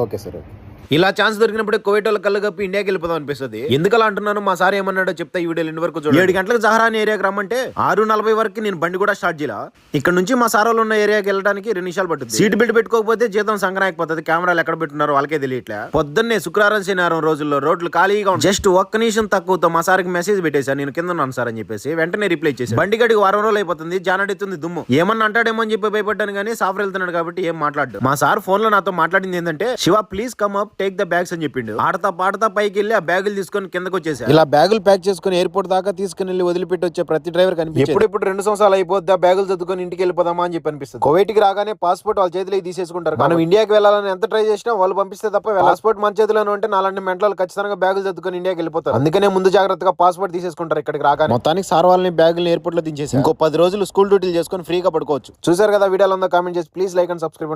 Okay sir. ఇలా chance దొరికినప్పుడు Kuwait వాళ్ళ కళ్ళు కప్పి ఇండియాకి వెళ్ళిపోదాం అనిపిస్తుంది. ఎందుకలా అంటున్నాను, మా సార్ ఏమన్నాడో చెప్తా ఈ వీడియో ఎండ్ వరకు చూడండి. 7 గంటలకు జహరాని ఏరియాకి రమ్మంటే 6:40 వరకు నేను బండి కూడా స్టార్ట్ చేయాల. ఇక్కడ నుంచి మా సార్ వాళ్ళు ఉన్న ఏరియాకి వెళ్ళడానికి 2 నిమిషాలు పడుతుంది. సీట్ బెల్ట్ పెట్టుకోకపోతే జీతం సంక్రాంతిపోతుంది. కెమెరాలు ఎక్కడ పెట్టున్నారో వాళ్ళకే తెలియట్లే. పొద్దున్నే శుక్రవారం శనివారం రోజుల్లో రోడ్లు ఖాళీగా ఉంది. జస్ట్ ఒక్క నిమిషం తక్కువతో మా సార్కి మెసేజ్ పెట్టేశాను, నేను కింద ఉన్నాను సార్ అని చెప్పేసి. వెంటనే రిప్లై చేశాను. బండి గడికి 1 రోజులు అయిపోతుంది, జానడుతుంది దుమ్ము. ఏమన్నా అంటాడేమో అని చెప్పి భయపడ్డాను కానీ సాఫర్ వెళ్తున్నాడు కాబట్టి ఏం మాట్లాడు. మా సార్ ఫోన్ లో నాతో మాట్లాడింది ఏంటంటే, Shiva please come up take the bags అని చెప్పి ఆడతా పాడతా పైకి వెళ్ళి ఆ బ్యాగులు తీసుకొని కిందకు వచ్చేసారు. ఇలా బ్యాగులు ప్యాక్ చేసుకుని ఎయిర్పోర్ట్ దాకా తీసుకుని వెళ్ళి వదిలిపెట్టి వచ్చే ప్రతి డ్రైవర్ కనిపిస్తుంది. ఇప్పుడు 2 సంవత్సరాలు అయిపోద్ది, ఆ బ్యాగులు చదువుకొని ఇంటికి వెళ్ళిపోదామా అని చెప్పి అనిపిస్తుంది. కువైట్కి రాగానే పాస్పోర్ట్ వాళ్ళ చేతిలో తీసేసుకుంటారు. మనం ఇండియాకి వెళ్ళాలని ఎంత ట్రై చేసినా వాళ్ళు పంపిస్తే తప్ప పాస్పోర్ట్ మన చేతిలోనే ఉంటే నాలాంటి మెంటలు ఖచ్చితంగా బ్యాగులు చదువుకొని ఇండియాకి వెళ్ళిపోతారు. అందుకనే ముందు జాగ్రత్తగా పాస్పోర్ట్ తీసేసుకుంటారు ఇక్కడికి రాగానే. మొత్తానికి సార్ వాళ్ళని బ్యాగులు ఎయిర్పోర్ట్ లో దించేసి ఇంకో 10 రోజులు స్కూల్ డ్యూటీలు చేసుకొని ఫ్రీగా పడుకోవచ్చు. చూసారు కదా, వీడియోలో ఉందో కామెంట్ చేసి ప్లీజ్ లైక్ అండ్ సబ్స్క్రైబ్.